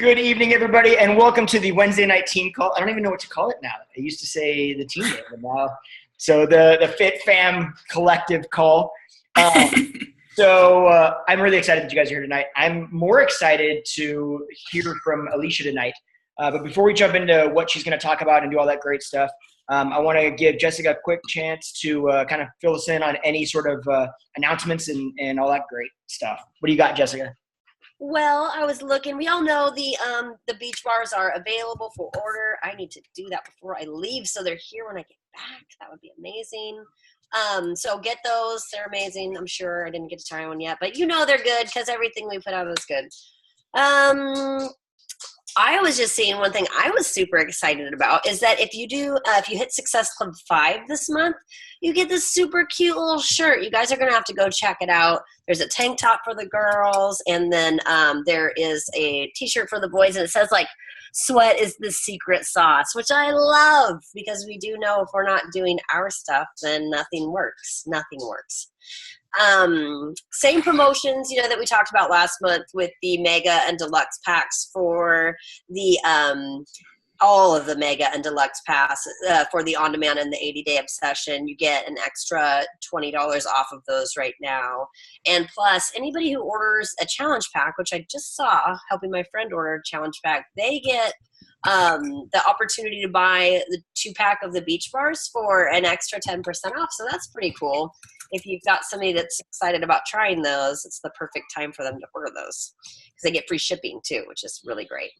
Good evening, everybody, and welcome to the Wednesday night team call. I don't even know what to call it now. I used to say the team name, but now, so the Fit Fam collective call. I'm really excited that you guys are here tonight. I'm more excited to hear from Alicia tonight. But before we jump into what she's going to talk about and do all that great stuff, I want to give Jessica a quick chance to kind of fill us in on any sort of announcements and all that great stuff. What do you got, Jessica? Well, I was looking. We all know the beach bars are available for order. I need to do that before I leave, so they're here when I get back. That would be amazing. So get those. They're amazing. I'm sure I didn't get to try one yet, but you know they're good because everything we put out is good. I was just seeing one thing I was super excited about is that if you hit Success Club 5 this month, you get this super cute little shirt. You guys are going to have to go check it out. There's a tank top for the girls, and then there is a t-shirt for the boys, and it says like, sweat is the secret sauce, which I love because we do know if we're not doing our stuff, then nothing works. Nothing works. Same promotions, that we talked about last month with the mega and deluxe packs for the all of the mega and deluxe pass for the on-demand and the 80-day obsession. You get an extra $20 off of those right now. And plus, anybody who orders a challenge pack, which I just saw helping my friend order a challenge pack, they get the opportunity to buy the 2-pack of the beach bars for an extra 10% off. So that's pretty cool. If you've got somebody that's excited about trying those, it's the perfect time for them to order those because they get free shipping too, which is really great.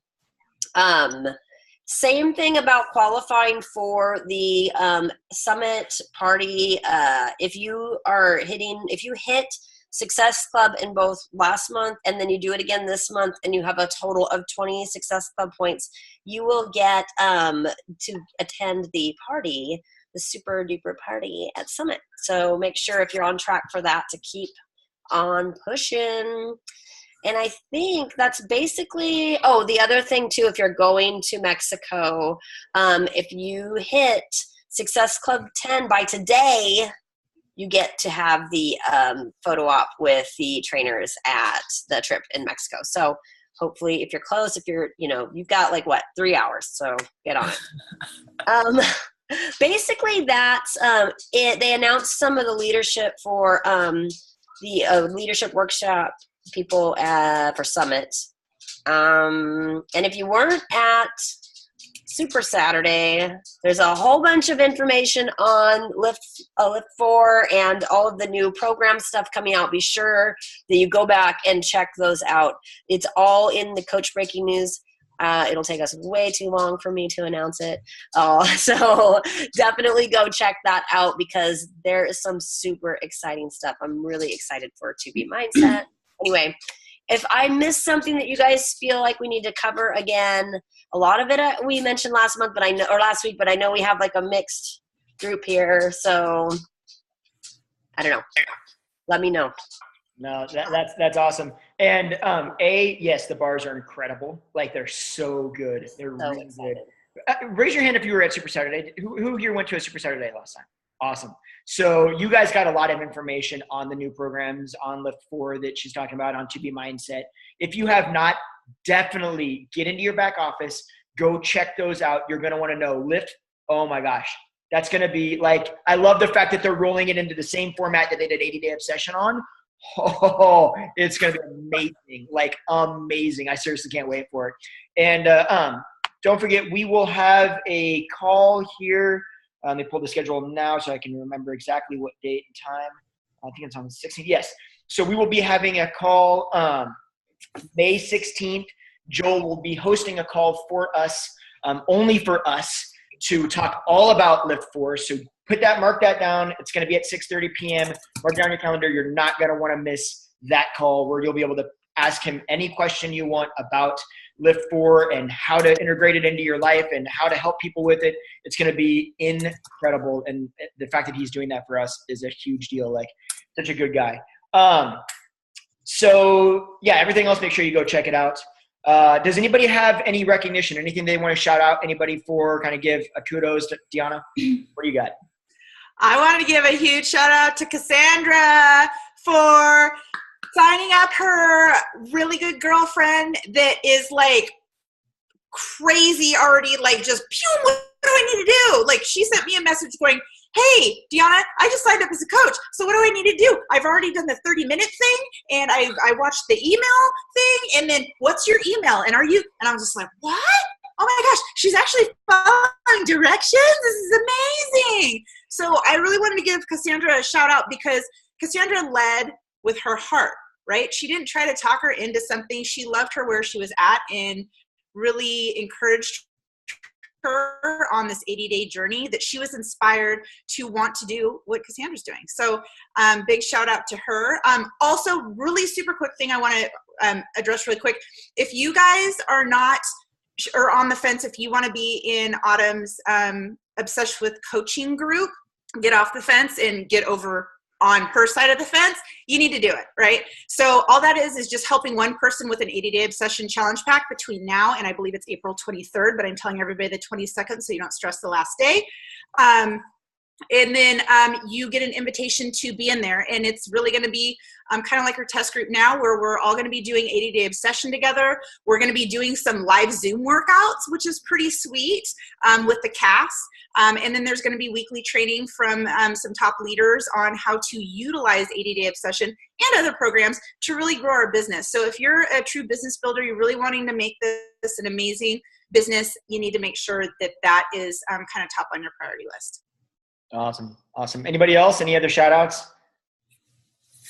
Same thing about qualifying for the summit party. If you hit Success Club in both last month and then you do it again this month and you have a total of 20 Success Club points, you will get to attend the party, the super duper party at Summit. So make sure if you're on track for that to keep on pushing. And I think that's basically, the other thing too, if you're going to Mexico, if you hit Success Club 10 by today, you get to have the photo op with the trainers at the trip in Mexico. So hopefully if you're close, you've got 3 hours, so get on it. Basically that's it. They announced some of the leadership for the leadership workshop people for Summit. And if you weren't at Super Saturday, there's a whole bunch of information on Lift 4 and all of the new program stuff coming out. Be sure that you go back and check those out. It's all in the Coach Breaking News. It'll take us way too long for me to announce it. So definitely go check that out because there is some super exciting stuff. I'm really excited for 2B Mindset. Anyway, if I missed something that you guys feel like we need to cover again, a lot of it we mentioned last week, but I know we have a mixed group here. So I don't know. Let me know. No, that's awesome. And yes, the bars are incredible. They're so good. They're so really excited. Good. Raise your hand if you were at Super Saturday. Who here went to a Super Saturday last time? Awesome. So you guys got a lot of information on the new programs on Lift 4 that she's talking about on 2B Mindset. If you have not, definitely get into your back office, go check those out. You're going to want to know Lift. Oh my gosh. That's going to be I love the fact that they're rolling it into the same format that they did 80-day obsession on. Oh, it's going to be amazing. Amazing. I seriously can't wait for it. And don't forget, we will have a call here. They pulled the schedule now so I can remember exactly what date and time. I think it's on the 16th. Yes. So we will be having a call May 16th. Joel will be hosting a call for us, only for us, to talk all about Lift 4. So mark that down. It's going to be at 6:30 p.m. Mark down your calendar. You're not going to want to miss that call where you'll be able to ask him any question you want about Lift 4 and how to integrate it into your life and how to help people with it. It's going to be incredible. And the fact that he's doing that for us is a huge deal. Such a good guy. So yeah, everything else, make sure you go check it out. Does anybody have any recognition, anything they want to shout out? Anybody for kind of give a kudos to Deanna? What do you got? I want to give a huge shout out to Cassandra for signing up her really good girlfriend that is crazy already, like just, pew, what do I need to do? Like she sent me a message going, hey, Deanna, I just signed up as a coach. So what do I need to do? I've already done the 30-minute thing and I watched the email thing. And then what's your email? And I was just like, what? Oh my gosh, she's actually following directions. This is amazing. So I really wanted to give Cassandra a shout out because Cassandra led with her heart, right? She didn't try to talk her into something. She loved her where she was at and really encouraged her on this 80-day journey that she was inspired to want to do what Cassandra's doing. So big shout out to her. Also, really super quick thing I want to address really quick. If you guys are not or on the fence, if you want to be in Autumn's Obsessed with Coaching group, get off the fence and get over on her side of the fence, you need to do it, right? So all that is just helping one person with an 80-day obsession challenge pack between now and I believe it's April 23rd, but I'm telling everybody the 22nd so you don't stress the last day. And then you get an invitation to be in there. And it's really going to be kind of like our test group now where we're all going to be doing 80-day obsession together. We're going to be doing some live Zoom workouts, which is pretty sweet with the cast. And then there's going to be weekly training from some top leaders on how to utilize 80-day obsession and other programs to really grow our business. So if you're a true business builder, you're really wanting to make this an amazing business, you need to make sure that that is kind of top on your priority list. Awesome. Awesome. Anybody else? Any other shout outs?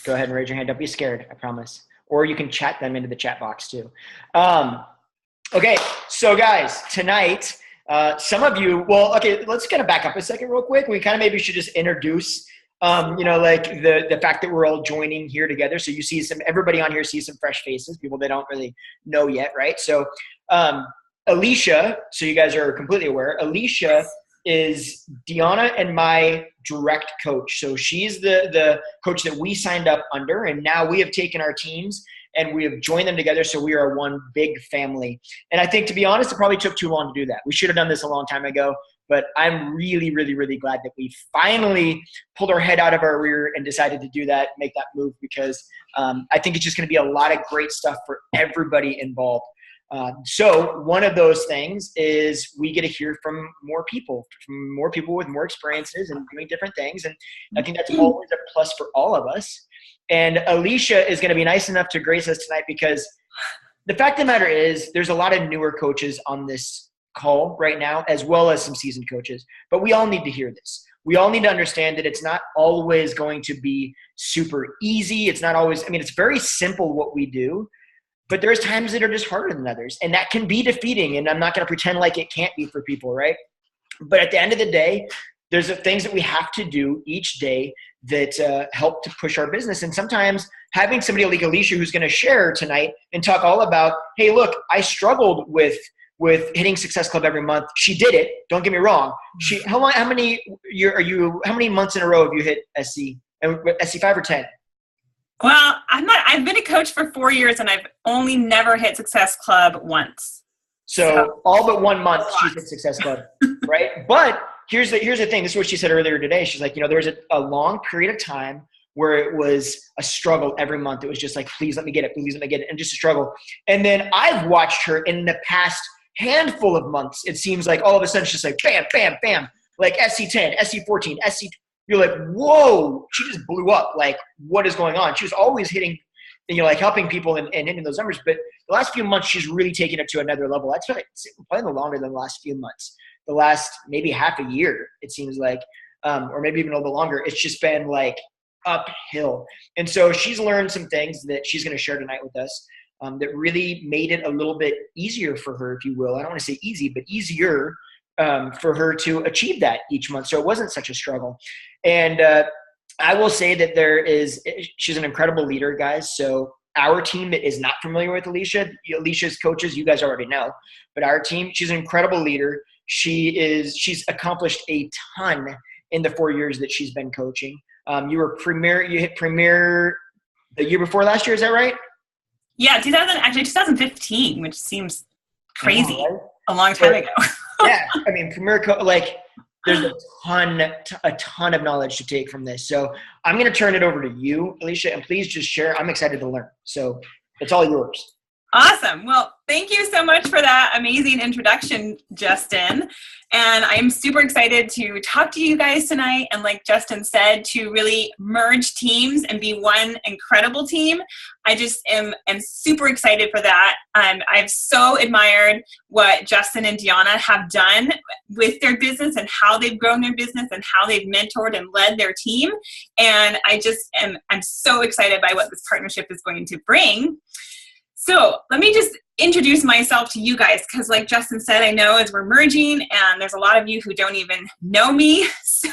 Go ahead and raise your hand. Don't be scared. I promise. Or you can chat them into the chat box too. Okay. So guys, tonight, some of you, let's kind of back up a second real quick. We kind of maybe should just introduce, like the fact that we're all joining here together. So you see everybody on here sees some fresh faces, people they don't really know yet. Right. So, Alicia, so you guys are completely aware, Alicia is Deanna and my direct coach. So she's the coach that we signed up under, and now we have taken our teams and we have joined them together. So we are one big family. And I think, to be honest, it probably took too long to do that. We should have done this a long time ago, but I'm really, really, really glad that we finally pulled our head out of our rear and decided to do that, make that move, because I think it's just going to be a lot of great stuff for everybody involved. So one of those things is we get to hear from more people with more experiences and doing different things. And I think that's always a plus for all of us. And Alicia is going to be nice enough to grace us tonight because the fact of the matter is there's a lot of newer coaches on this call right now, as well as some seasoned coaches, but we all need to hear this. We all need to understand that it's not always going to be super easy. It's not always, it's very simple what we do. But there's times that are just harder than others, and that can be defeating. And I'm not going to pretend like it can't be for people, right? But at the end of the day, there's things that we have to do each day that help to push our business. And sometimes having somebody like Alicia who's going to share tonight and talk all about, hey, look, I struggled with hitting Success Club every month. She did it. Don't get me wrong. How many months in a row have you hit SC? SC 5 or 10? Well, I've been a coach for 4 years and I've only never hit Success Club once. So all but 1 month she's hit Success Club, right? But here's the thing. This is what she said earlier today. She's like, there was a long period of time where it was a struggle every month. It was just like, please let me get it. Please let me get it. And just a struggle. And then I've watched her in the past handful of months. It seems like all of a sudden she's like, bam, bam, bam, like SC10, SC14, SC. You're like, whoa, she just blew up. Like, what is going on? She was always hitting, helping people and hitting those numbers. But the last few months, she's really taken it to another level. That's probably no longer than the last few months. The last maybe half a year, it seems like, or maybe even a little bit longer. It's just been like uphill. And so she's learned some things that she's going to share tonight with us that really made it a little bit easier for her, if you will. I don't want to say easy, but easier for her to achieve that each month. So it wasn't such a struggle. And I will say that she's an incredible leader, guys. So our team that is not familiar with Alicia's coaches, you guys already know, but our team, she's an incredible leader. She's accomplished a ton in the 4 years that she's been coaching. You hit Premier the year before last year. Is that right? Yeah. 2015, which seems crazy. Right? A long time ago. Yeah. Premier, there's a ton of knowledge to take from this. So I'm going to turn it over to you, Alicia, and please just share. I'm excited to learn. So it's all yours. Awesome. Well, thank you so much for that amazing introduction, Justin. And I'm super excited to talk to you guys tonight. And like Justin said, to really merge teams and be one incredible team. I just am super excited for that. I've so admired what Justin and Deanna have done with their business and how they've grown their business and how they've mentored and led their team. And I'm so excited by what this partnership is going to bring. So let me just introduce myself to you guys, because like Justin said, I know as we're merging and there's a lot of you who don't even know me. So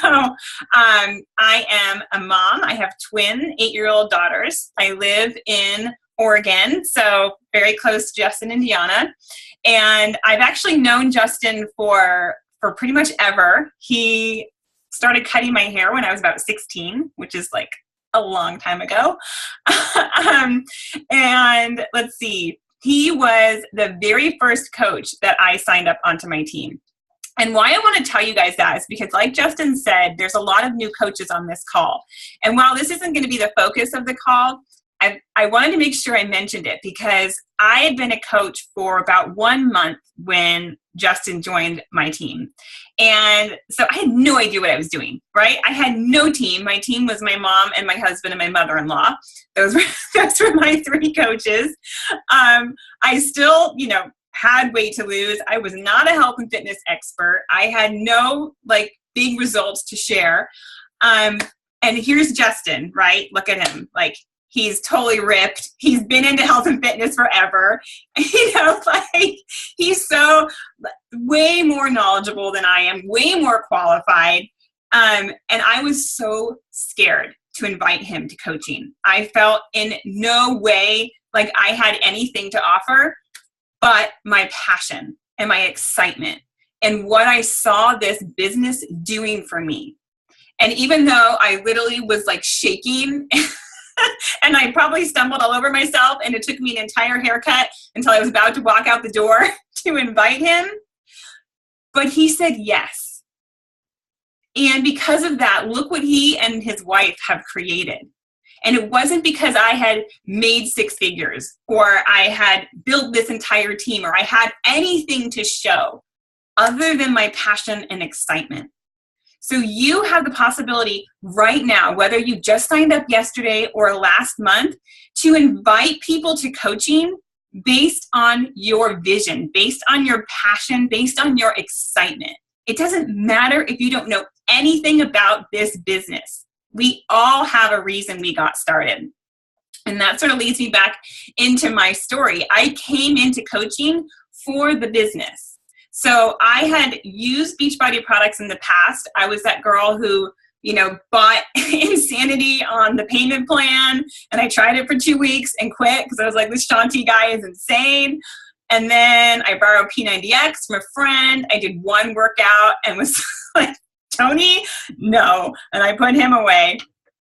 I am a mom. I have twin 8-year-old daughters. I live in Oregon, so very close to Justin and Deanna. And I've actually known Justin for pretty much ever. He started cutting my hair when I was about 16, which is like a long time ago. And let's see, he was the very first coach that I signed up onto my team. And why I want to tell you guys that is because, like Justin said, there's a lot of new coaches on this call. And while this isn't going to be the focus of the call, I wanted to make sure I mentioned it because I had been a coach for about 1 month when Justin joined my team. And so I had no idea what I was doing, right? I had no team. My team was my mom and my husband and my mother-in-law. Those were my 3 coaches. I still, had weight to lose. I was not a health and fitness expert. I had no big results to share. And here's Justin, right? Look at him. He's totally ripped. He's been into health and fitness forever. He's so way more knowledgeable than I am, way more qualified. And I was so scared to invite him to coaching. I felt in no way like I had anything to offer, but my passion and my excitement and what I saw this business doing for me. And even though I literally was shaking and I probably stumbled all over myself and it took me an entire haircut until I was about to walk out the door to invite him. But he said yes. And because of that, look what he and his wife have created. And it wasn't because I had made 6 figures or I had built this entire team or I had anything to show other than my passion and excitement. So you have the possibility right now, whether you just signed up yesterday or last month, to invite people to coaching based on your vision, based on your passion, based on your excitement. It doesn't matter if you don't know anything about this business. We all have a reason we got started. And that sort of leads me back into my story. I came into coaching for the business. So I had used Beachbody products in the past. I was that girl who, bought Insanity on the payment plan, and I tried it for 2 weeks and quit because I was like, this Shanti guy is insane. And then I borrowed P90X from a friend. I did 1 workout and was like, Tony, no. And I put him away.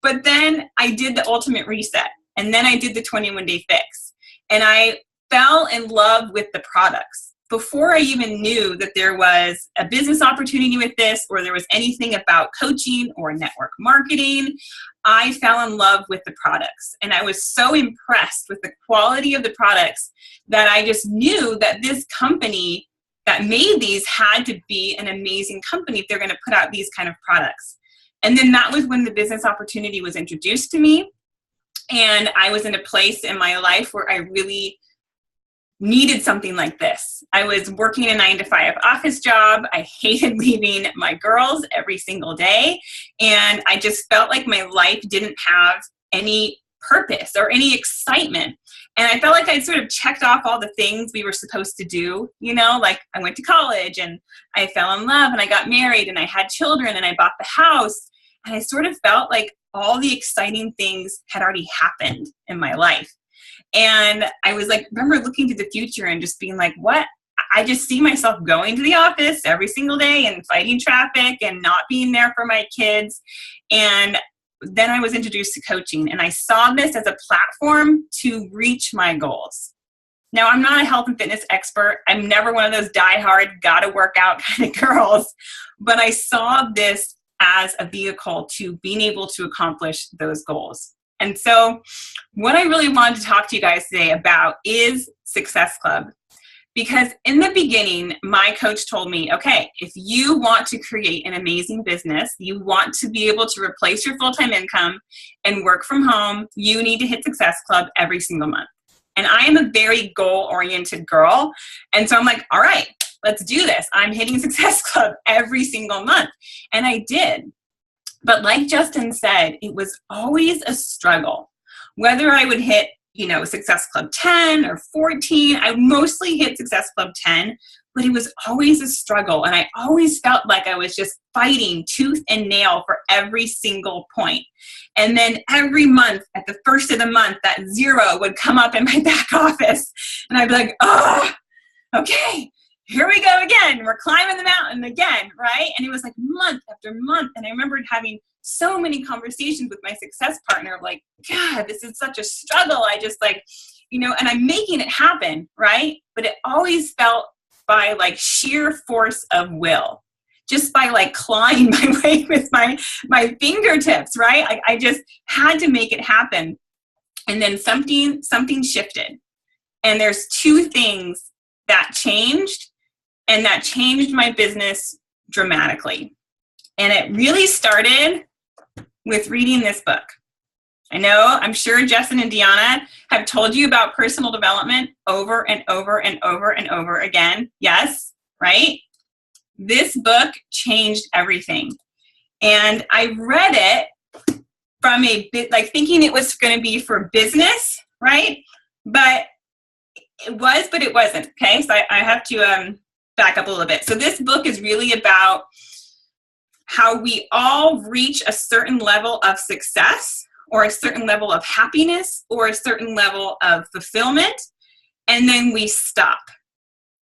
But then I did the ultimate reset. And then I did the 21-day fix. And I fell in love with the products. Before I even knew that there was a business opportunity with this or there was anything about coaching or network marketing, I fell in love with the products. And I was so impressed with the quality of the products that I just knew that this company that made these had to be an amazing company if they're going to put out these kind of products. And then that was when the business opportunity was introduced to me. And I was in a place in my life where I really needed something like this. I was working a 9-to-5 office job. I hated leaving my girls every single day. And I just felt like my life didn't have any purpose or any excitement. And I felt like I'd sort of checked off all the things we were supposed to do, I went to college and I fell in love and I got married and I had children and I bought the house. And I sort of felt like all the exciting things had already happened in my life. And I was remember looking to the future and just being like, what? I just see myself going to the office every single day and fighting traffic and not being there for my kids. And then I was introduced to coaching and I saw this as a platform to reach my goals. Now, I'm not a health and fitness expert. I'm never one of those diehard, gotta work out kind of girls, but I saw this as a vehicle to being able to accomplish those goals. And so what I really wanted to talk to you guys today about is Success Club. Because in the beginning, my coach told me, okay, if you want to create an amazing business, you want to be able to replace your full-time income and work from home, you need to hit Success Club every single month. And I am a very goal-oriented girl. And so I'm like, all right, let's do this. I'm hitting Success Club every single month. And I did. But like Justin said, it was always a struggle. Whether I would hit, Success Club 10 or 14, I mostly hit Success Club 10, but it was always a struggle. And I always felt like I was just fighting tooth and nail for every single point. And then every month, at the first of the month, that 0 would come up in my back office. And I'd be like, oh, okay, here we go again. We're climbing the mountain again, right? And it was like month after month. And I remembered having so many conversations with my success partner, like, God, this is such a struggle. I just and I'm making it happen, right? But it always felt by sheer force of will, just by clawing my way with my fingertips, right? I just had to make it happen. And then something shifted. And there's 2 things that changed, and that changed my business dramatically. And it really started with reading this book. I'm sure Justin and Deanna have told you about personal development over and over and over and over again. Yes, right? This book changed everything. And I read it from a bit thinking it was going to be for business, right? But it was, but it wasn't. Okay, so I have to back up a little bit. So this book is really about how we all reach a certain level of success or a certain level of happiness or a certain level of fulfillment, and then we stop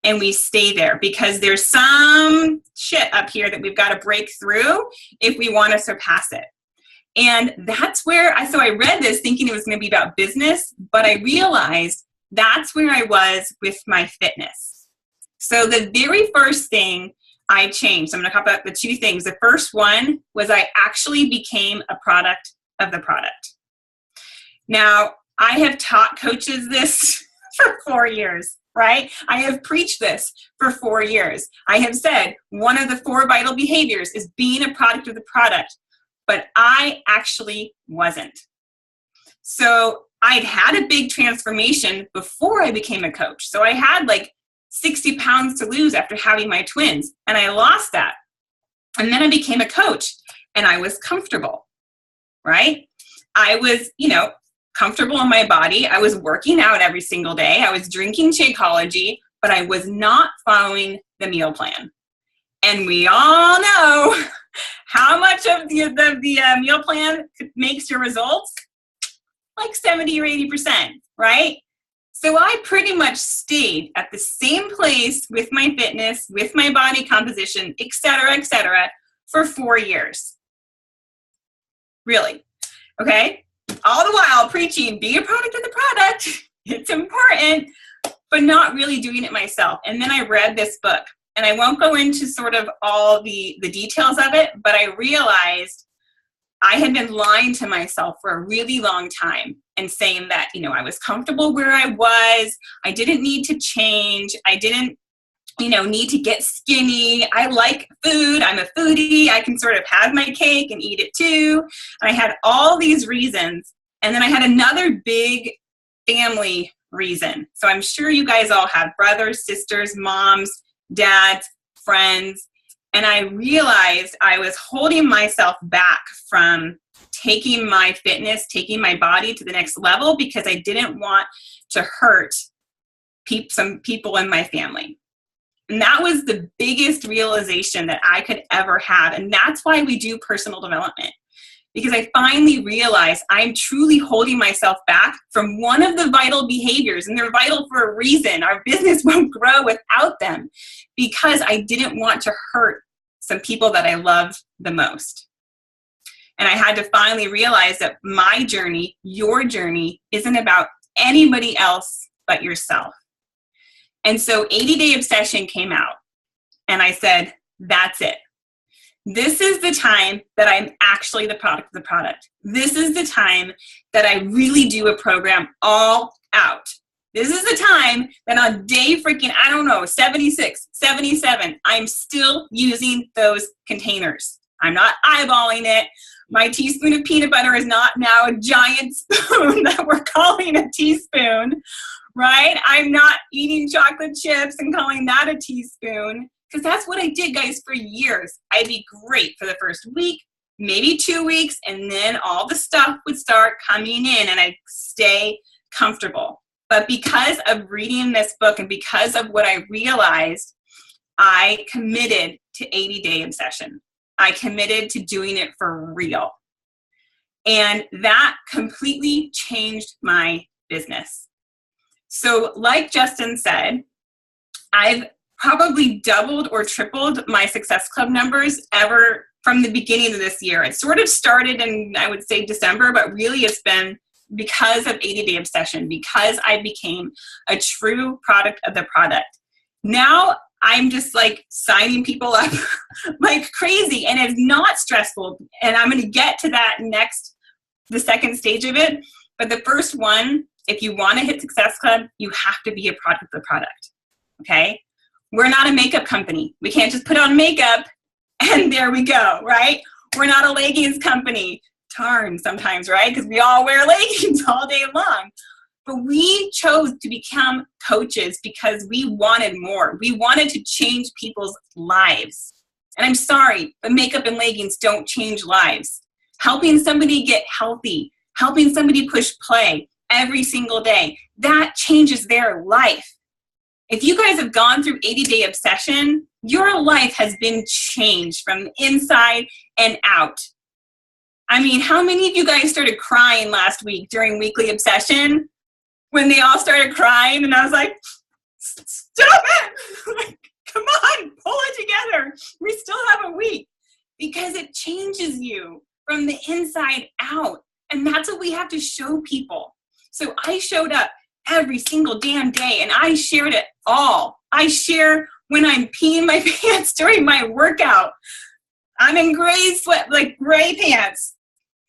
and we stay there because there's some shit up here that we've got to break through if we want to surpass it. And that's where so I read this thinking it was going to be about business, but I realized that's where I was with my fitness. So the very first thing I changed, I'm going to talk about the 2 things. The first one was I actually became a product of the product. Now, I have taught coaches this for 4 years, right? I have preached this for 4 years. I have said one of the 4 vital behaviors is being a product of the product, but I actually wasn't. So I'd had a big transformation before I became a coach. So I had 60 pounds to lose after having my twins, and I lost that. And then I became a coach, and I was comfortable, right? I was, comfortable in my body. I was working out every single day. I was drinking Shakeology, but I was not following the meal plan. And we all know how much of the meal plan makes your results, 70 or 80%, right? So I pretty much stayed at the same place with my fitness, with my body composition, et cetera, for 4 years. Really, okay? All the while preaching, be a product of the product. It's important, but not really doing it myself. And then I read this book, and I won't go into sort of all the details of it, but I realized I had been lying to myself for a really long time and saying that, I was comfortable where I was. I didn't need to change. I didn't, need to get skinny. I like food. I'm a foodie. I can sort of have my cake and eat it too. And I had all these reasons. And then I had another big family reason. So I'm sure you guys all have brothers, sisters, moms, dads, friends. And I realized I was holding myself back from taking my fitness, taking my body to the next level because I didn't want to hurt some people in my family. And that was the biggest realization that I could ever have. And that's why we do personal development. Because I finally realized I'm truly holding myself back from one of the vital behaviors, and they're vital for a reason. Our business won't grow without them because I didn't want to hurt some people that I love the most. And I had to finally realize that my journey, your journey, isn't about anybody else but yourself. And so 80 Day Obsession came out, and I said, that's it. This is the time that I'm actually the product of the product. This is the time that I really do a program all out. This is the time that on day freaking, 76, 77, I'm still using those containers. I'm not eyeballing it. My teaspoon of peanut butter is not now a giant spoon that we're calling a teaspoon, right? I'm not eating chocolate chips and calling that a teaspoon, because that's what I did, guys, for years. I'd be great for the first week, maybe 2 weeks, and then all the stuff would start coming in and I'd stay comfortable. But because of reading this book and because of what I realized, I committed to 80-day obsession. I committed to doing it for real. And that completely changed my business. So like Justin said, I've probably doubled or tripled my Success Club numbers ever from the beginning of this year. It sort of started in, I would say, December, but really it's been because of 80-day obsession, because I became a true product of the product. Now I'm just like signing people up like crazy, and it's not stressful. And I'm going to get to that next, the second stage of it. But the first one, if you want to hit Success Club, you have to be a product of the product. Okay? We're not a makeup company. We can't just put on makeup and there we go, right? We're not a leggings company. Darn, sometimes, right? Because we all wear leggings all day long. But we chose to become coaches because we wanted more. We wanted to change people's lives. And I'm sorry, but makeup and leggings don't change lives. Helping somebody get healthy, helping somebody push play every single day, that changes their life. If you guys have gone through 80-day obsession, your life has been changed from the inside and out. I mean, how many of you guys started crying last week during weekly obsession when they all started crying? And I was like, stop it! Like, come on, pull it together. We still have a week, because it changes you from the inside out. And that's what we have to show people. So I showed up every single damn day and I shared it all. I share when I'm peeing my pants during my workout. I'm in gray sweat, like gray pants.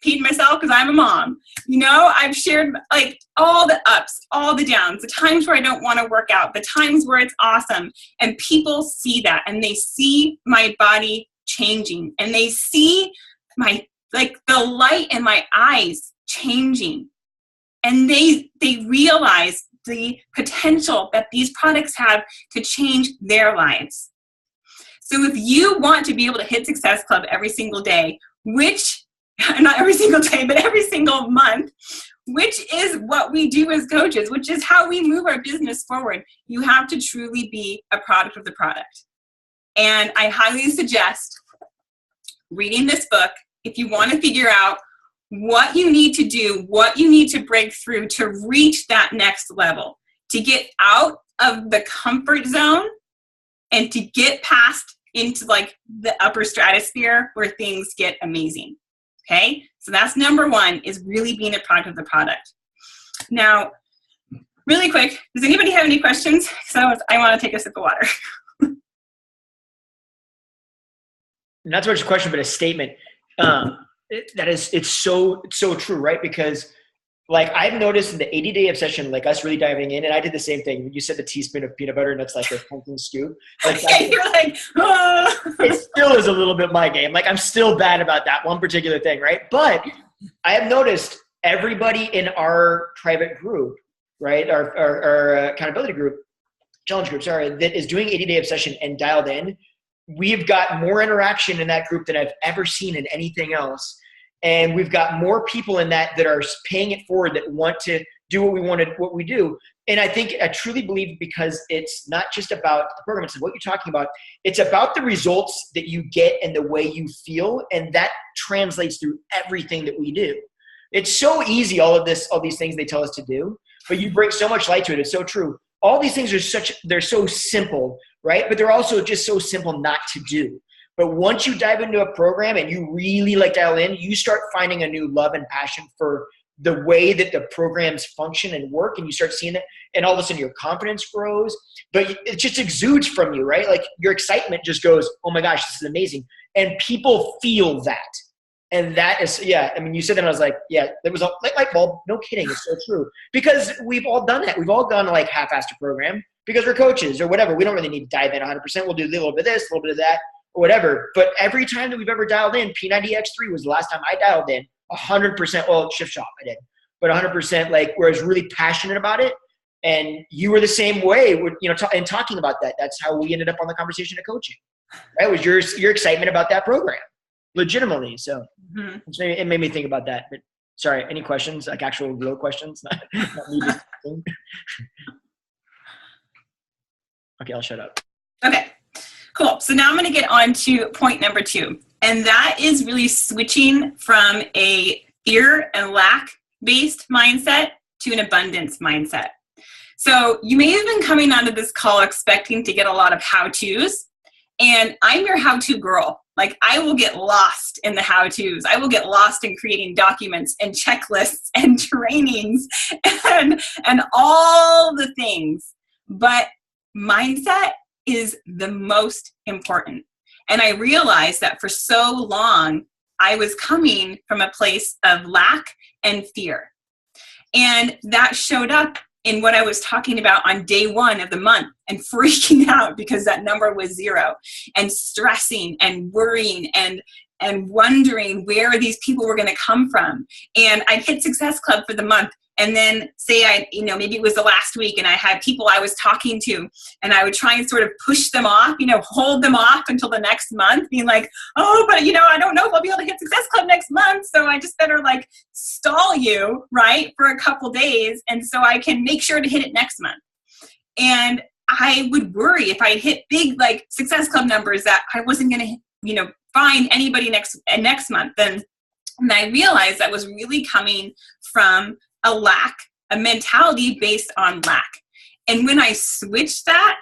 Peed myself because I'm a mom. You know, I've shared like all the ups, all the downs, the times where I don't want to work out, the times where it's awesome. And people see that and they see my body changing and they see my, like the light in my eyes changing. And they realize the potential that these products have to change their lives. So if you want to be able to hit Success Club every single day, which not every single day, but every single month, which is what we do as coaches, which is how we move our business forward, you have to truly be a product of the product. And I highly suggest reading this book if you want to figure out what you need to do, what you need to break through to reach that next level, to get out of the comfort zone and to get past into like the upper stratosphere where things get amazing. Okay, so that's number one, is really being a product of the product. Now, really quick, does anybody have any questions? Because I want to take a sip of water. Not so much a question, but a statement. It's so true, right? Because like I've noticed in the 80-day obsession, like us really diving in, and I did the same thing. When you said the teaspoon of peanut butter and it's like a pumpkin scoop. Like, You're like, oh. It still is a little bit my game. Like I'm still bad about that one particular thing, right? But I have noticed everybody in our private group, right? Our accountability group, challenge group, sorry, that is doing 80-day obsession and dialed in. We've got more interaction in that group than I've ever seen in anything else. And we've got more people in that are paying it forward, that want to do what we do. And I truly believe, because it's not just about the program, it's what you're talking about. It's about the results that you get and the way you feel. And that translates through everything that we do. It's so easy, all these things they tell us to do, but you bring so much light to it. It's so true. All these things they're so simple, right? But they're also just so simple not to do. But once you dive into a program and you really like dial in, you start finding a new love and passion for the way that the programs function and work, and you start seeing it, and all of a sudden your confidence grows, but it just exudes from you, right? Like your excitement just goes, oh my gosh, this is amazing. And people feel that. And that is, yeah, I mean, you said that, and I was like, yeah, there was a light bulb. No kidding, it's so true. Because we've all done that. We've all gone to like half-assed a program because we're coaches or whatever. We don't really need to dive in 100%. We'll do a little bit of this, a little bit of that, or whatever. But every time that we've ever dialed in, P90X3 was the last time I dialed in 100%. Well, Shift Shop I did, but 100% like where I was really passionate about it. And you were the same way, you know, and talking about that. That's how we ended up on the conversation of coaching. Right? Was your excitement about that program, legitimately. So it made me think about that. But sorry, any questions? Like actual real questions? Not me just thinking. Okay, I'll shut up. Okay, cool. So now I'm going to get on to point number 2. And that is really switching from a fear and lack-based mindset to an abundance mindset. So you may have been coming onto this call expecting to get a lot of how-tos. And I'm your how-to girl. Like I will get lost in the how-tos. I will get lost in creating documents and checklists and trainings and all the things. But mindset is the most important. And I realized that for so long, I was coming from a place of lack and fear. And that showed up in what I was talking about on day 1 of the month and freaking out because that number was 0 and stressing and worrying and wondering where these people were going to come from. And I'd hit Success Club for the month. And then say maybe it was the last week and I had people I was talking to and I would try and sort of push them off, hold them off until the next month being like, oh, but I don't know if I'll be able to hit Success Club next month. So I just better like stall you, right, for a couple days. And so I can make sure to hit it next month. And I would worry if I hit big like Success Club numbers that I wasn't going to, find anybody next month. And I realized that was really coming from a mentality based on lack. And when I switched that,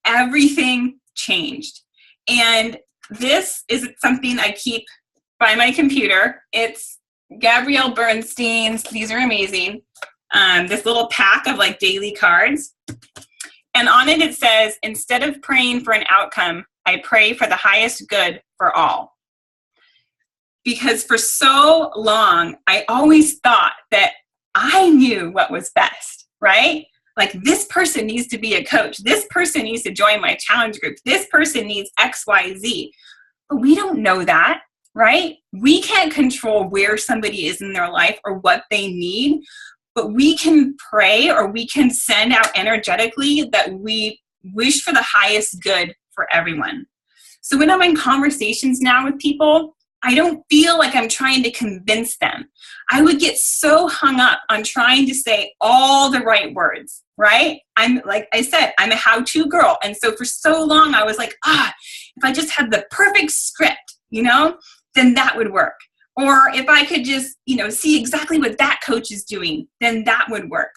everything changed. And this is something I keep by my computer. It's Gabrielle Bernstein's, these are amazing, this little pack of like daily cards. And on it says, instead of praying for an outcome, I pray for the highest good for all. Because for so long, I always thought that I knew what was best, right? Like this person needs to be a coach. This person needs to join my challenge group. This person needs X, Y, Z. But we don't know that, right? We can't control where somebody is in their life or what they need, but we can pray or we can send out energetically that we wish for the highest good for everyone. So when I'm in conversations now with people, I don't feel like I'm trying to convince them. I would get so hung up on trying to say all the right words, right? I'm like I said, I'm a how-to girl. And so for so long, I was like, if I just had the perfect script, then that would work. Or if I could just, see exactly what that coach is doing, then that would work.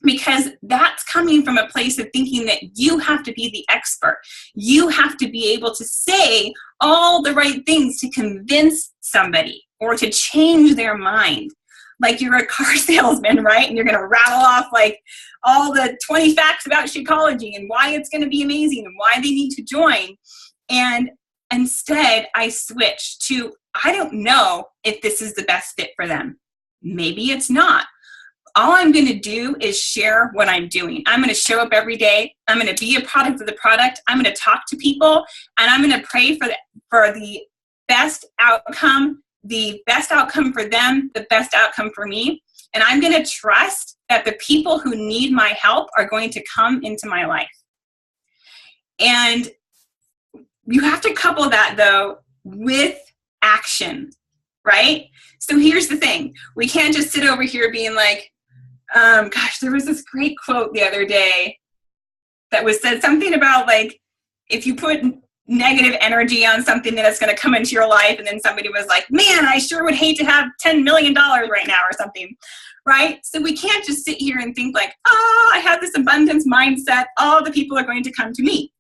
Because that's coming from a place of thinking that you have to be the expert. You have to be able to say all the right things to convince somebody or to change their mind. Like you're a car salesman, right? And you're going to rattle off like all the 20 facts about Shakeology and why it's going to be amazing and why they need to join. And instead, I switched to, I don't know if this is the best fit for them. Maybe it's not. All I'm going to do is share what I'm doing. I'm going to show up every day. I'm going to be a product of the product. I'm going to talk to people, and I'm going to pray for the best outcome for them, the best outcome for me. And I'm going to trust that the people who need my help are going to come into my life. And you have to couple that, though, with action, right? So here's the thing. We can't just sit over here being like, there was this great quote the other day that said something about like, if you put negative energy on something, then it's going to come into your life. And then somebody was like, man, I sure would hate to have $10 million right now or something, right? So we can't just sit here and think like, I have this abundance mindset. All the people are going to come to me.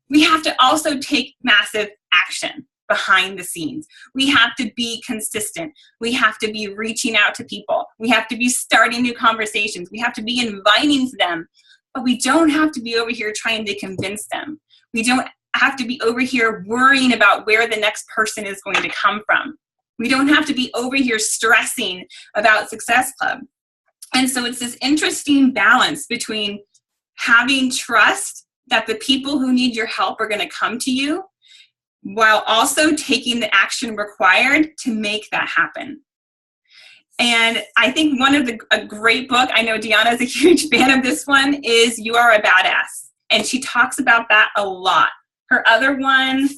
We have to also take massive action. behind the scenes. We have to be consistent. We have to be reaching out to people. We have to be starting new conversations. We have to be inviting them. But we don't have to be over here trying to convince them. We don't have to be over here worrying about where the next person is going to come from. We don't have to be over here stressing about Success Club. And so it's this interesting balance between having trust that the people who need your help are going to come to you, while also taking the action required to make that happen. And I think a great book, I know Deanna is a huge fan of this one, is You Are a Badass. And she talks about that a lot. Her other one,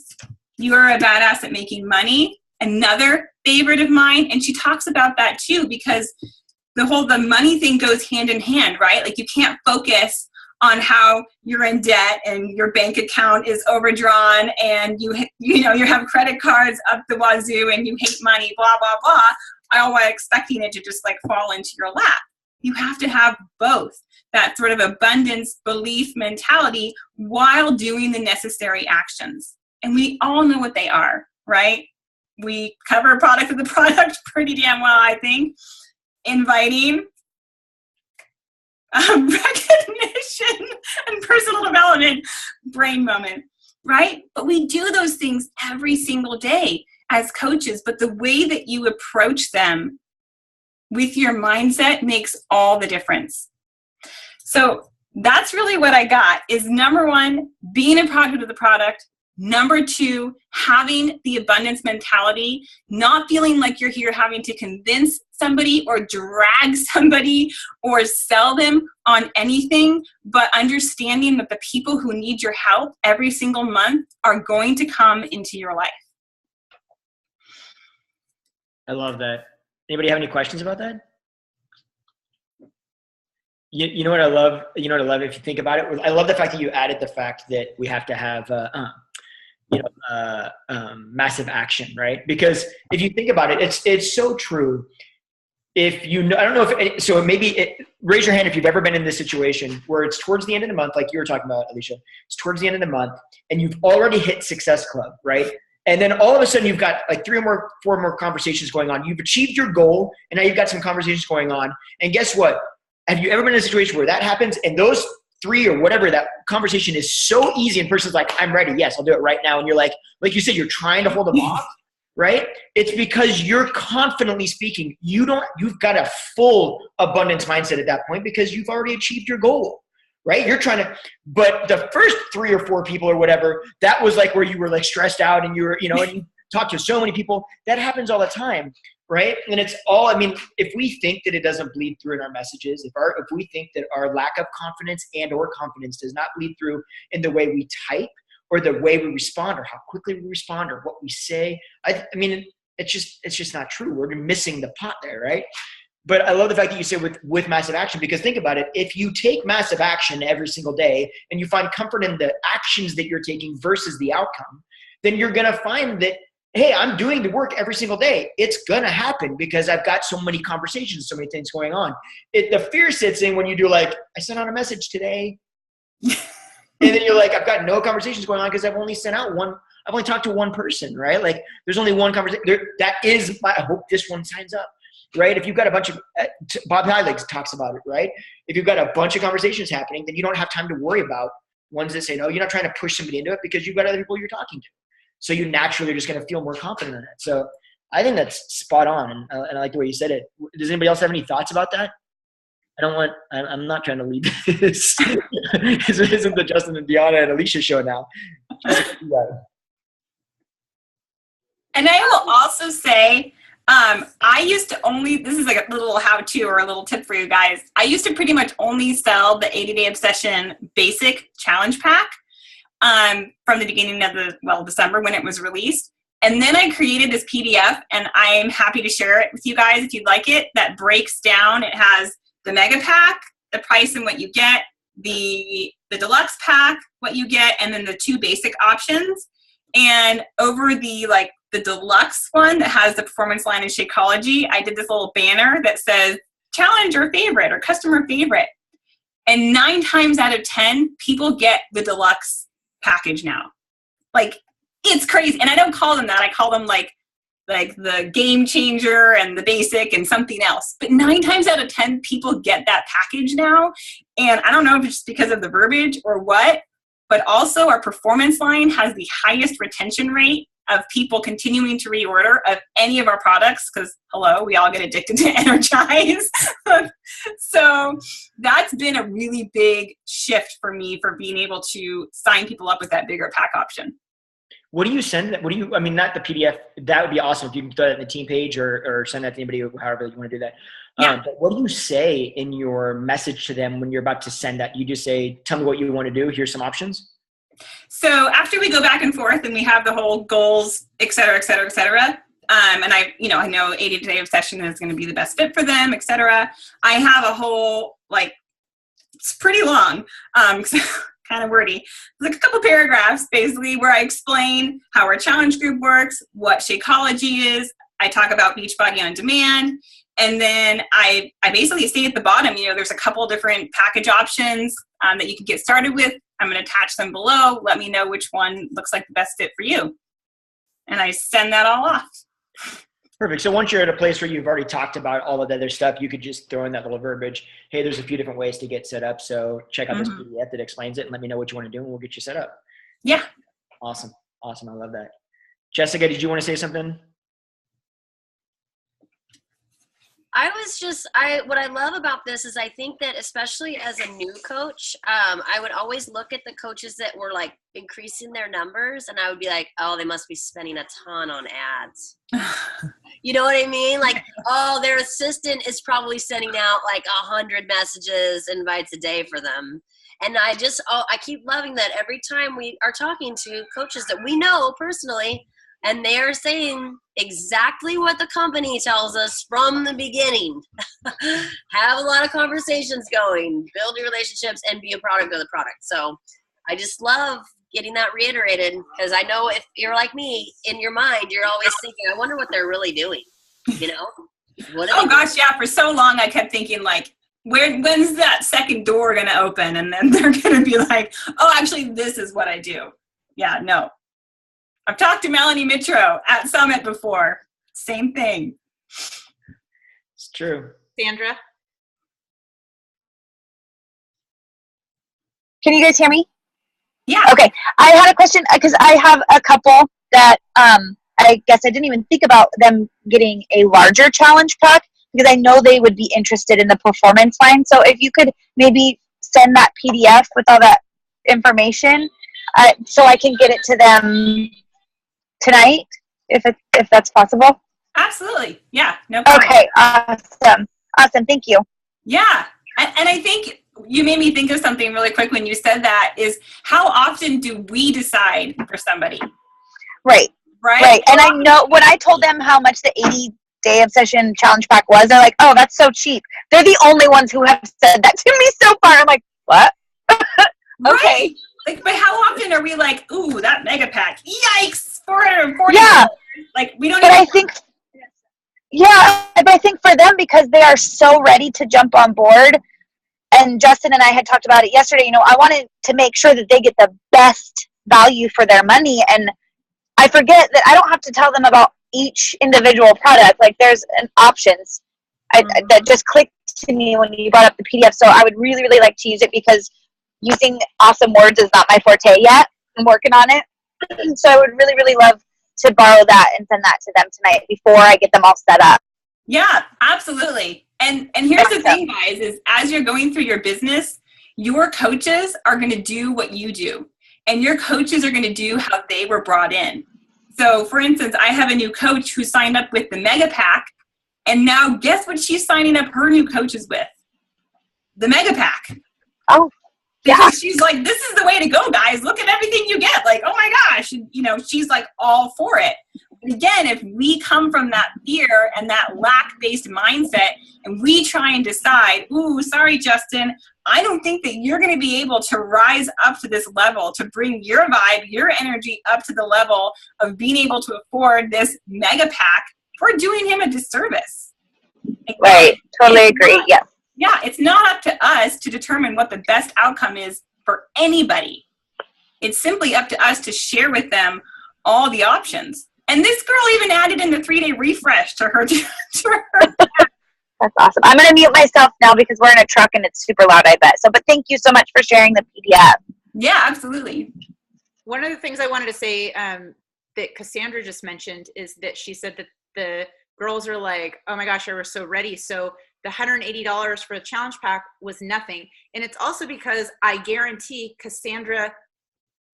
You Are a Badass at Making Money, another favorite of mine. And she talks about that too, because the money thing goes hand in hand, right? Like you can't focus on how you're in debt and your bank account is overdrawn and you have credit cards up the wazoo and you hate money, blah, blah, blah, all while expecting it to just like fall into your lap. You have to have both, that sort of abundance belief mentality while doing the necessary actions. And we all know what they are, right? We cover product of the product pretty damn well, I think. Inviting, recognition, and personal development, brain moment, right? But we do those things every single day as coaches, but the way that you approach them with your mindset makes all the difference. So that's really what I got is number one, being a product of the product. Number two, having the abundance mentality, not feeling like you're here having to convince somebody or drag somebody or sell them on anything, but understanding that the people who need your help every single month are going to come into your life. I love that. Anybody have any questions about that? You know what I love? You know what I love if you think about it? I love the fact that you added the fact that we have to have massive action, right? Because if you think about it, it's so true. If you know, I don't know if, so maybe raise your hand if you've ever been in this situation where it's towards the end of the month, like you were talking about, Alicia, it's towards the end of the month and you've already hit Success Club, right? And then all of a sudden you've got like 4 more conversations going on. You've achieved your goal and now you've got some conversations going on. And guess what? Have you ever been in a situation where that happens and those 3 or whatever, that conversation is so easy and person's like, I'm ready. Yes, I'll do it right now. And you're like you said, you're trying to hold them off, right? It's because you're confidently speaking. You've got a full abundance mindset at that point because you've already achieved your goal, right? You're trying to, but the first 3 or 4 people or whatever, that was like where you were like stressed out and you were, and you talked to so many people. That happens all the time. Right. And it's all, if we think that it doesn't bleed through in our messages, if we think that our lack of confidence and or confidence does not bleed through in the way we type or the way we respond or how quickly we respond or what we say, it's just not true. We're missing the pot there. Right. But I love the fact that you say with massive action, because think about it. If you take massive action every single day and you find comfort in the actions that you're taking versus the outcome, then you're going to find that, hey, I'm doing the work every single day. It's going to happen because I've got so many conversations, so many things going on. The fear sits in when you do like, I sent out a message today. And then you're like, I've got no conversations going on because I've only sent out one. I've only talked to one person, right? Like there's only one conversation. I hope this one signs up, right? If you've got a bunch of, Bob Heilig talks about it, right? If you've got a bunch of conversations happening, then you don't have time to worry about ones that say no. You're not trying to push somebody into it because you've got other people you're talking to. So you naturally are just going to feel more confident in it. So I think that's spot on. And I like the way you said it. Does anybody else have any thoughts about that? I'm not trying to lead this. This isn't the Justin and Deanna and Alicia show now. And I will also say, I used to this is like a little how-to or a little tip for you guys. I used to pretty much only sell the 80-Day Obsession Basic Challenge Pack. From the beginning of December when it was released. And then I created this PDF and I'm happy to share it with you guys if you'd like it. That breaks down. It has the mega pack, the price and what you get, the deluxe pack, what you get, and then the 2 basic options. And over the deluxe one that has the performance line and Shakeology, I did this little banner that says challenge or favorite or customer favorite. And 9 times out of 10, people get the deluxe package now. Like it's crazy. And I don't call them that. I call them like the game changer and the basic and something else. But 9 times out of 10, people get that package now. And I don't know if it's just because of the verbiage or what, but also our performance line has the highest retention rate of people continuing to reorder of any of our products, because hello, we all get addicted to Energize. So that's been a really big shift for me for being able to sign people up with that bigger pack option. What do you send? What do you, I mean, not the PDF. That would be awesome if you can throw that in the team page or send that to anybody, however you want to do that. Yeah. But what do you say in your message to them when you're about to send that? You just say, tell me what you want to do. Here's some options. So after we go back and forth and we have the whole goals, et cetera, et cetera, et cetera. And I know 80-day obsession is going to be the best fit for them, et cetera. I have a whole, it's pretty long, kind of wordy, like a couple paragraphs basically where I explain how our challenge group works, what Shakeology is. I talk about Beachbody on Demand. And then I basically say at the bottom, there's a couple different package options that you can get started with. I'm going to attach them below. Let me know which one looks like the best fit for you. And I send that all off. Perfect. So once you're at a place where you've already talked about all of the other stuff, you could just throw in that little verbiage. Hey, there's a few different ways to get set up. So check out this PDF that explains it and let me know what you want to do and we'll get you set up. Yeah. Awesome. I love that. Jessica, did you want to say something? What I love about this is I think that especially as a new coach, I would always look at the coaches that were like increasing their numbers and I would be like, oh, they must be spending a ton on ads. You know what I mean? Like, oh, their assistant is probably sending out like 100 messages, invites a day for them. And I keep loving that every time we are talking to coaches that we know personally, and they are saying exactly what the company tells us from the beginning. Have a lot of conversations going, build your relationships, and be a product of the product. So I just love getting that reiterated because I know if you're like me, in your mind, you're always thinking, I wonder what they're really doing, Oh, gosh, yeah. For so long, I kept thinking, when's that second door going to open? And then they're going to be like, oh, actually, this is what I do. Yeah, no. I've talked to Melanie Mitro at Summit before. Same thing. It's true. Sandra? Can you guys hear me? Yeah. Okay. I had a question because I have a couple that I guess I didn't even think about them getting a larger challenge pack because I know they would be interested in the performance line. So if you could maybe send that PDF with all that information so I can get it to them tonight, if that's possible. Absolutely. Yeah, no problem. Okay, awesome. Thank you. Yeah, and I think you made me think of something really quick when you said that is how often do we decide for somebody? Right. And I know when I told them how much the 80-day obsession challenge pack was, they're like, oh, that's so cheap. They're the only ones who have said that to me so far. I'm like, what? Okay. Right. But how often are we like, ooh, that mega pack, yikes, $440. Yeah. We don't. But I think for them, because they are so ready to jump on board, and Justin and I had talked about it yesterday, I wanted to make sure that they get the best value for their money. And I forget that I don't have to tell them about each individual product. Like there's options that just clicked to me when you brought up the PDF. So I would really, really like to use it because using awesome words is not my forte yet. I'm working on it. So I would really, really love to borrow that and send that to them tonight before I get them all set up. Yeah, absolutely. And here's the thing, guys, is as you're going through your business, your coaches are going to do what you do. And your coaches are going to do how they were brought in. So, for instance, I have a new coach who signed up with the Mega Pack. And now guess what she's signing up her new coaches with? The Mega Pack. Oh, yeah. Because she's like, this is the way to go, guys. Look at everything you get. Like, oh my gosh. She's like all for it. But again, if we come from that fear and that lack-based mindset and we try and decide, ooh, sorry, Justin, I don't think that you're going to be able to rise up to this level to bring your vibe, your energy up to the level of being able to afford this mega pack, we're doing him a disservice. Right. Totally agree. Yeah. Yeah, it's not up to us to determine what the best outcome is for anybody. It's simply up to us to share with them all the options. And this girl even added in the 3-day refresh to her. That's awesome. I'm going to mute myself now because we're in a truck and it's super loud, I bet. So, but thank you so much for sharing the PDF. Yeah, absolutely. One of the things I wanted to say that Cassandra just mentioned is that she said that the girls are like, oh my gosh, I was so ready. So the $180 for the challenge pack was nothing. And it's also because I guarantee Cassandra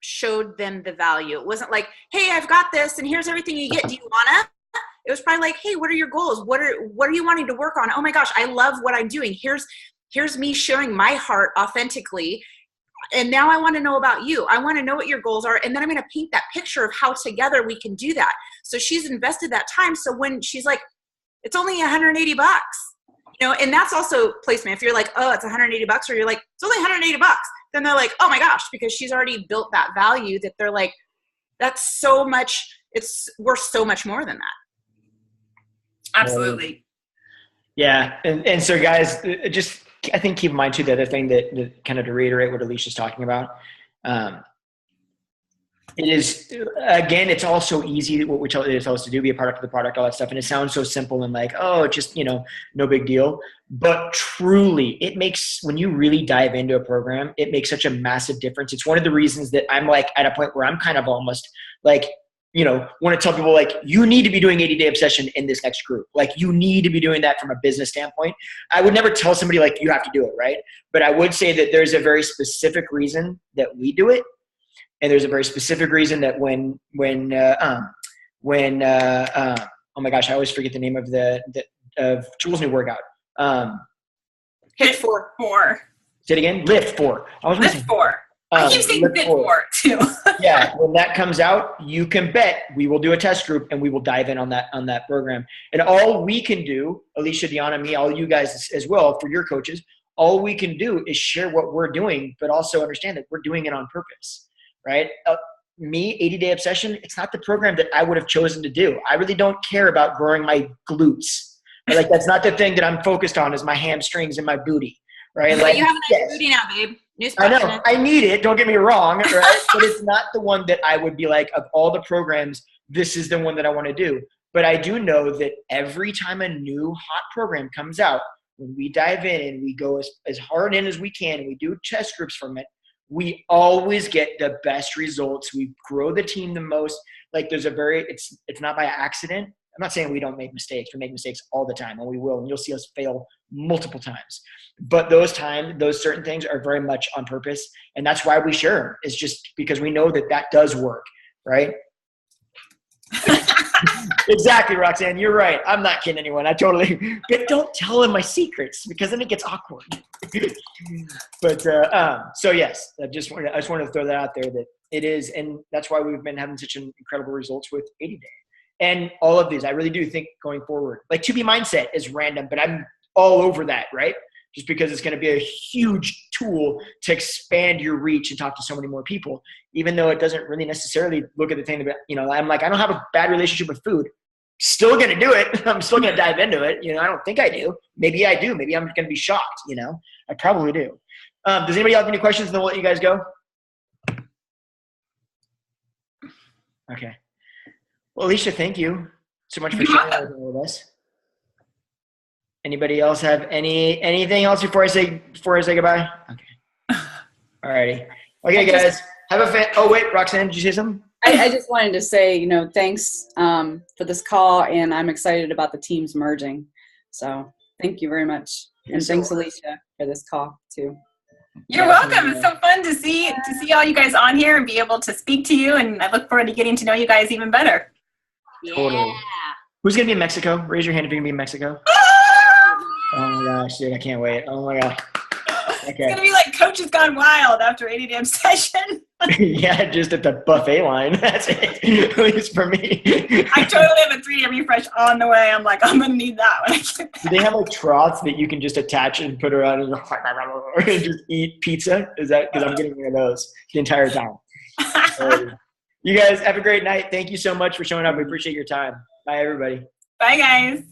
showed them the value. It wasn't like, hey, I've got this and here's everything you get. Do you wanna? It was probably like, hey, what are your goals? What are you wanting to work on? Oh my gosh, I love what I'm doing. Here's me showing my heart authentically. And now I want to know about you. I want to know what your goals are. And then I'm going to paint that picture of how together we can do that. So she's invested that time. So when she's like, it's only $180, and that's also placement. If you're like, oh, it's $180, or you're like, it's only $180, then they're like, oh my gosh, because she's already built that value that they're like, that's so much, it's worth so much more than that. Absolutely. Yeah. And so guys, just, I think keep in mind too, the other thing that kind of to reiterate what Alicia's talking about, it is, again, it's all so easy what we tell us to do, be a product of the product, all that stuff. And it sounds so simple and like, oh, just, no big deal. But truly it makes, when you really dive into a program, it makes such a massive difference. It's one of the reasons that I'm like at a point where I'm kind of almost like, want to tell people like, you need to be doing 80-day obsession in this next group. Like you need to be doing that from a business standpoint. I would never tell somebody like, you have to do it. Right. But I would say that there's a very specific reason that we do it. And there's a very specific reason that when oh my gosh, I always forget the name of of Jules' new workout. Hit 4. Say it again. Lift 4. Lift 4. I keep saying Fit 4 too. Yeah, when that comes out, you can bet we will do a test group and we will dive in on that program. And all we can do, Alicia, Deanna, me, all you guys as well, for your coaches, all we can do is share what we're doing, but also understand that we're doing it on purpose, right? Me, 80-day obsession, it's not the program that I would have chosen to do. I really don't care about growing my glutes. Like that's not the thing that I'm focused on is my hamstrings and my booty, right? But like, you have a nice booty now, babe. I know. I need it. Don't get me wrong, right? But it's not the one that I would be like, of all the programs, this is the one that I want to do. But I do know that every time a new hot program comes out, when we dive in and we go as hard in as we can and we do test groups from it, we always get the best results. We grow the team the most. Like there's it's not by accident. I'm not saying we don't make mistakes. We make mistakes all the time, and we will. And you'll see us fail multiple times. But those certain things are very much on purpose, and that's why we share them. It's just because we know that does work, right? Exactly, Roxanne. You're right. I'm not kidding anyone. But don't tell them my secrets because then it gets awkward. But so yes, I just wanted to throw that out there that it is, and that's why we've been having such incredible results with 80 Day. And all of these, I really do think going forward, like To Be Mindset is random, but I'm all over that, right? Just because it's going to be a huge tool to expand your reach and talk to so many more people, even though it doesn't really necessarily look at the thing that, I'm like, I don't have a bad relationship with food. Still going to do it. I'm still going to dive into it. I don't think I do. Maybe I do. Maybe I'm going to be shocked. I probably do. Does anybody have any questions? And then we'll let you guys go. Okay. Well, Alicia, thank you so much for sharing everything with us. Anybody else have anything else before I say goodbye? Okay. All righty. Okay, guys. Oh, wait, Roxanne, did you say something? I just wanted to say, thanks for this call, and I'm excited about the teams merging. So thank you very much. And thanks, Alicia, for this call, too. You're welcome. It's so fun to see all you guys on here and be able to speak to you, and I look forward to getting to know you guys even better. Totally. Who's going to be in Mexico? Raise your hand if you're going to be in Mexico. Oh my gosh, dude, I can't wait. Oh my gosh. Okay. It's going to be like Coaches Gone Wild after 80-day obsession. Yeah, just at the buffet line. That's it. At least for me. I totally have a 3-day refresh on the way. I'm like, I'm going to need that when I get back. Do they have like troughs that you can just attach and put around and just eat pizza? Is that because I'm getting one of those the entire time? You guys have a great night. Thank you so much for showing up. We appreciate your time. Bye, everybody. Bye, guys.